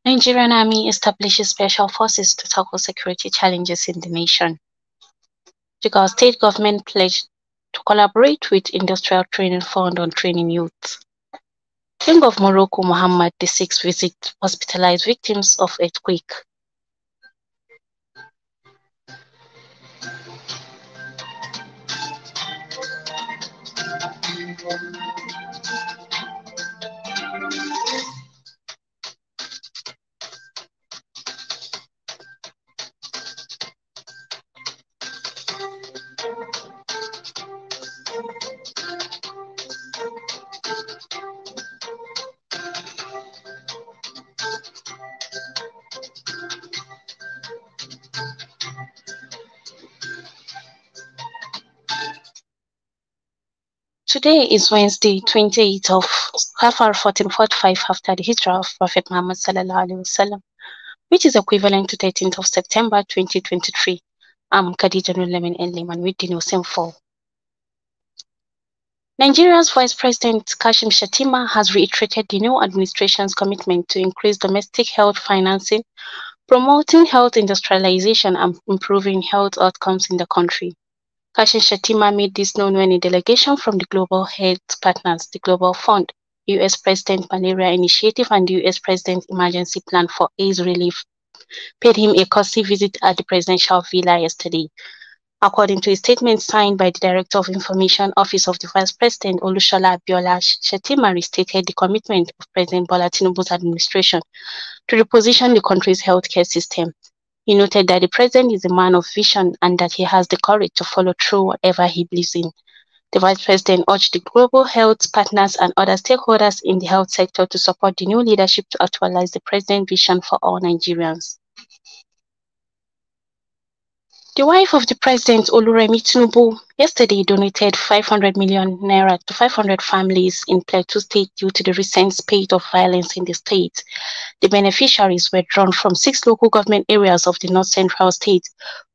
Nigerian Army establishes special forces to tackle security challenges in the nation. Jigawa state government pledged to collaborate with Industrial Training Fund on training youth. King of Morocco Mohammed VI visit hospitalized victims of earthquake. Today is Wednesday, 28th of Safar 1445 after the Hijrah of Prophet Muhammad sallallahu alaihi wasallam, which is equivalent to 13th of September 2023. I'm Khadija Nulamin Enliman with the news info. Nigeria's Vice President Kashim Shettima has reiterated the new administration's commitment to increase domestic health financing, promoting health industrialization and improving health outcomes in the country. Kashim Shettima made this known when a delegation from the Global Health Partners, the Global Fund, U.S. President Malaria Initiative, and the U.S. President Emergency Plan for AIDS Relief paid him a courtesy visit at the presidential villa yesterday. According to a statement signed by the Director of Information Office of the Vice President, Olushola Abiola, Shettima restated the commitment of President Bola Tinubu's administration to reposition the country's healthcare system. He noted that the president is a man of vision and that he has the courage to follow through whatever he believes in. The vice president urged the global health partners and other stakeholders in the health sector to support the new leadership to actualize the president's vision for all Nigerians. The wife of the president, Oluremi Tinubu, yesterday donated 500 million naira to 500 families in Plateau State due to the recent spate of violence in the state. The beneficiaries were drawn from 6 local government areas of the north-central state.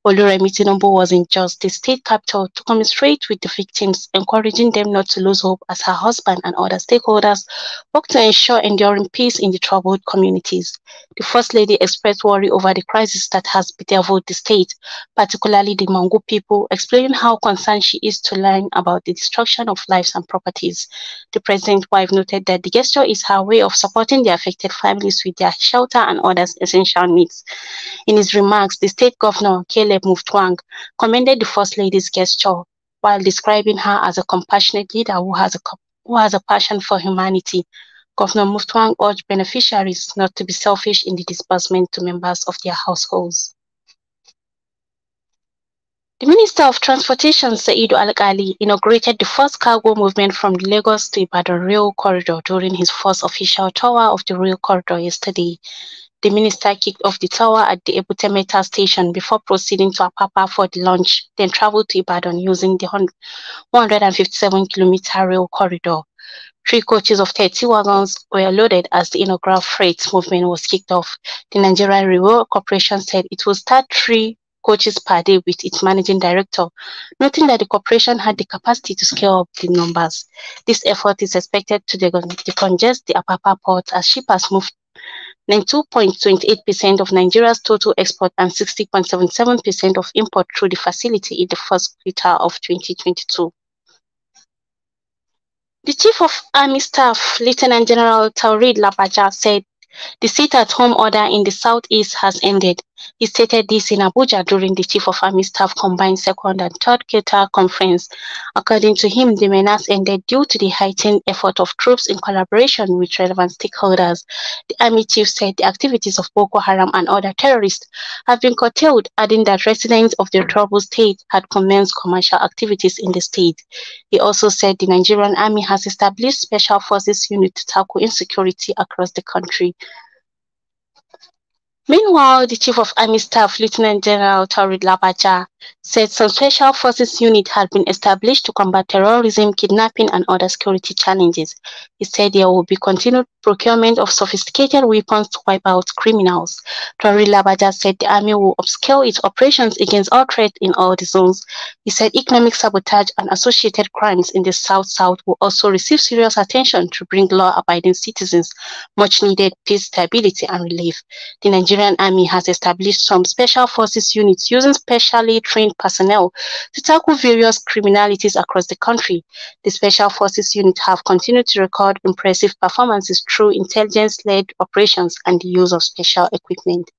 Oluremi Tinubu was in Jos, the state capital, to commiserate with the victims, encouraging them not to lose hope as her husband and other stakeholders work to ensure enduring peace in the troubled communities. The First Lady expressed worry over the crisis that has bedeviled the state, particularly the Mangu people, explaining how concerned she is to learn about the destruction of lives and properties. The president's wife noted that the gesture is her way of supporting the affected families with their shelter and other essential needs. In his remarks, the state governor, Caleb Mutfwang, commended the First Lady's gesture while describing her as a compassionate leader who has a passion for humanity. Governor Mutfwang urged beneficiaries not to be selfish in the disbursement to members of their households. The Minister of Transportation, Saidu Al-Ghali, inaugurated the first cargo movement from the Lagos to Ibadan rail corridor during his first official tour of the rail corridor yesterday. The minister kicked off the tour at the Ebute-Metta station before proceeding to Apapa for the launch, then traveled to Ibadan using the 157-kilometer rail corridor. 3 coaches of 30 wagons were loaded as the inaugural freight movement was kicked off. The Nigerian Railway Corporation said it will start 3 coaches per day with its managing director, noting that the corporation had the capacity to scale up the numbers. This effort is expected to decongest the Apapa port as shippers move 92.28% of Nigeria's total export and 60.77% of import through the facility in the first quarter of 2022. The Chief of Army Staff, Lieutenant General Taoreed Labaja, said the sit-at-home order in the southeast has ended. He stated this in Abuja during the Chief of Army Staff combined second and third quarter conference. According to him, the menace ended due to the heightened effort of troops in collaboration with relevant stakeholders. The Army Chief said the activities of Boko Haram and other terrorists have been curtailed, adding that residents of the troubled state had commenced commercial activities in the state. He also said the Nigerian Army has established special forces unit to tackle insecurity across the country. Meanwhile, the Chief of Army Staff, Lieutenant General Taurid Labaja, said some special forces unit had been established to combat terrorism, kidnapping, and other security challenges. He said there will be continued procurement of sophisticated weapons to wipe out criminals. Taurid Labaja said the army will upscale its operations against all threats in all the zones. He said economic sabotage and associated crimes in the South-South will also receive serious attention to bring law-abiding citizens much needed peace, stability, and relief. The Nigerian Army has established some special forces units using specially trained personnel to tackle various criminalities across the country. The special forces unit have continued to record impressive performances through intelligence-led operations and the use of special equipment.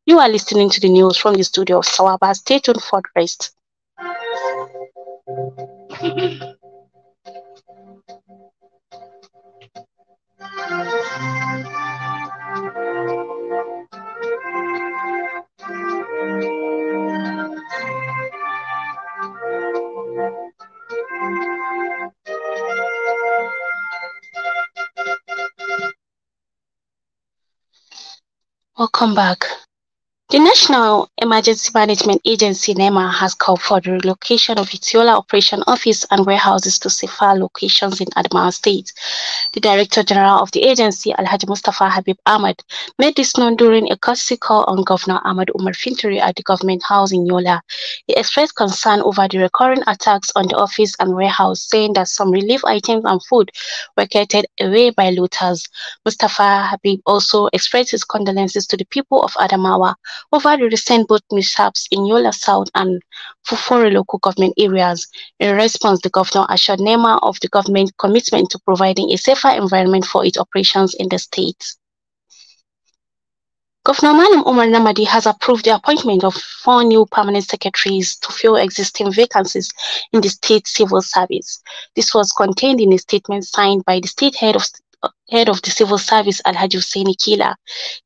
You are listening to the news from the studio of Sawaba. Stay tuned for the rest. Welcome back. The National Emergency Management Agency (NEMA) has called for the relocation of its Yola Operation Office and warehouses to safer locations in Adamawa State. The Director General of the agency, Alhaji Mustafa Habib Ahmad, made this known during a courtesy call on Governor Ahmad Umar Finturi at the Government House in Yola. He expressed concern over the recurring attacks on the office and warehouse, saying that some relief items and food were carted away by looters. Mustafa Habib also expressed his condolences to the people of Adamawa over the recent boat mishaps in Yola South and Fufore local government areas. In response, the governor assured NEMA of the government commitment to providing a safer environment for its operations in the state. Governor Malam Umar Namadi has approved the appointment of 4 new permanent secretaries to fill existing vacancies in the state civil service. This was contained in a statement signed by the state head of the civil service, Alhaji Hussaini Kila.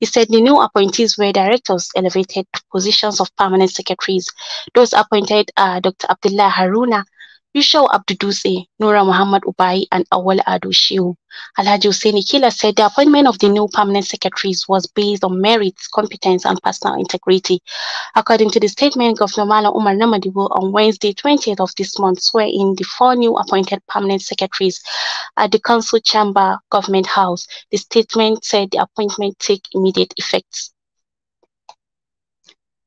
He said the new appointees were directors elevated to positions of permanent secretaries. Those appointed are Dr. Abdullah Haruna, Yushau Abduduse, Nura Muhammad Ubai, and Awal Adu Shiu. Alhaji Hussaini Kila said the appointment of the new permanent secretaries was based on merit, competence, and personal integrity. According to the statement, Governor Malam Umar Namadi will on Wednesday, 20th of this month, swear in the 4 new appointed permanent secretaries at the Council Chamber Government House. The statement said the appointment take immediate effect.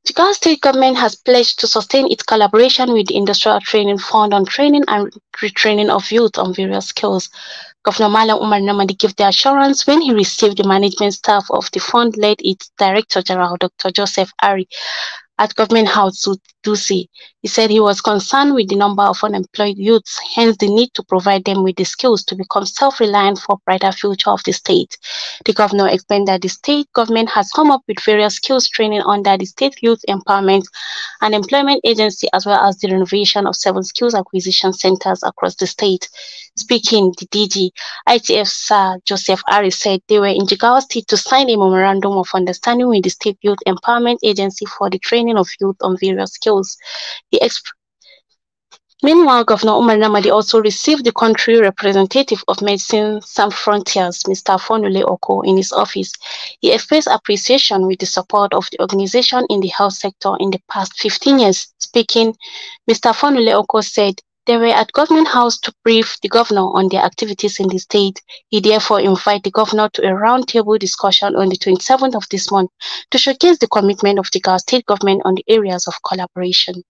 The Jigawa State Government has pledged to sustain its collaboration with the Industrial Training Fund on training and retraining of youth on various skills. Governor Malam Umar Namadi gave the assurance when he received the management staff of the fund led its Director General, Dr. Joseph Ari, at Government House Dusi. He said he was concerned with the number of unemployed youths, hence the need to provide them with the skills to become self-reliant for a brighter future of the state. The governor explained that the state government has come up with various skills training under the State Youth Empowerment and Employment Agency, as well as the renovation of 7 skills acquisition centers across the state. Speaking, the DG, ITF Sir Joseph Ari said they were in Jigawa State to sign a memorandum of understanding with the State Youth Empowerment Agency for the training of youth on various skills. Meanwhile, Governor Umar Namadi also received the country representative of Medicine Sans Frontiers, Mr. Fonule Oko, in his office. He expressed appreciation with the support of the organization in the health sector in the past 15 years. Speaking, Mr. Fonule Oko said they were at Government House to brief the governor on their activities in the state. He therefore invited the governor to a roundtable discussion on the 27th of this month to showcase the commitment of the Jigawa State government on the areas of collaboration.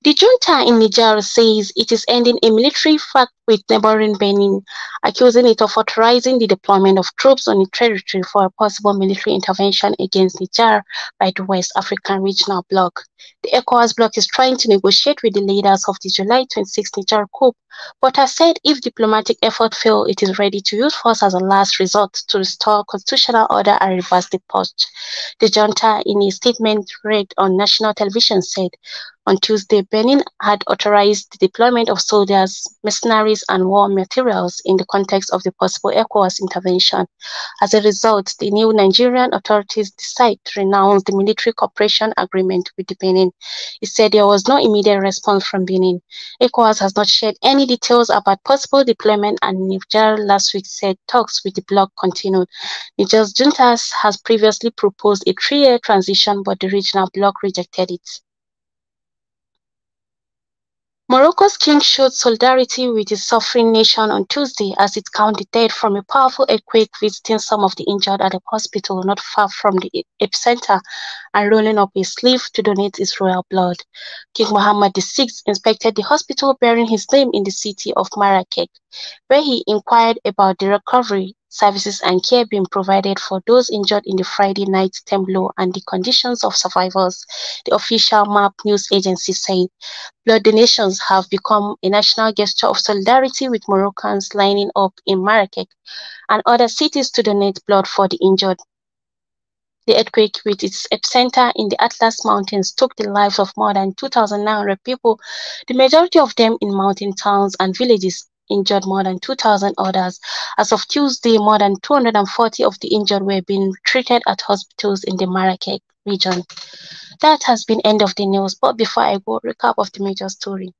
The junta in Niger says it is ending a military pact with neighboring Benin, accusing it of authorizing the deployment of troops on its territory for a possible military intervention against Niger by the West African Regional Bloc. The ECOWAS bloc is trying to negotiate with the leaders of the July 26 Niger coup, but has said if diplomatic efforts fail, it is ready to use force as a last resort to restore constitutional order and reverse the purge. The junta, in a statement read on national television, said On Tuesday, Benin had authorized the deployment of soldiers, mercenaries, and war materials in the context of the possible ECOWAS intervention. As a result, the new Nigerian authorities decided to renounce the military cooperation agreement with the Benin. It said there was no immediate response from Benin. ECOWAS has not shared any details about possible deployment, and Niger last week said talks with the bloc continued. Niger's junta has previously proposed a 3-year transition, but the regional bloc rejected it. Morocco's king showed solidarity with his suffering nation on Tuesday as it counted dead from a powerful earthquake, visiting some of the injured at a hospital not far from the epicenter and rolling up a sleeve to donate his royal blood. King Mohammed VI inspected the hospital bearing his name in the city of Marrakech, where he inquired about the recovery, services, and care being provided for those injured in the Friday night tableau and the conditions of survivors, the official MAP news agency said. Blood donations have become a national gesture of solidarity, with Moroccans lining up in Marrakech and other cities to donate blood for the injured. The earthquake, with its epicenter in the Atlas Mountains, took the lives of more than 2,900 people, the majority of them in mountain towns and villages, injured more than 2,000 others. As of Tuesday, more than 240 of the injured were being treated at hospitals in the Marrakech region. That has been end of the news, but before I go, recap of the major story.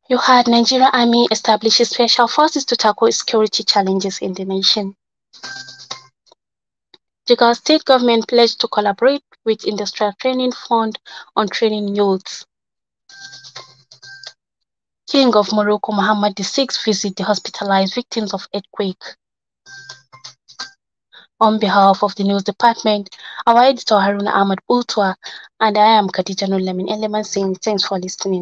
You had Nigerian Army establishes special forces to tackle security challenges in the nation. Jigawa State government pledged to collaborate with Industrial Training Fund on training youths. King of Morocco Mohammed VI visit the hospitalized victims of earthquake. On behalf of the news department, our editor Haruna Ahmad Ultua, and I am Khadija Nulamin Eleman saying thanks for listening.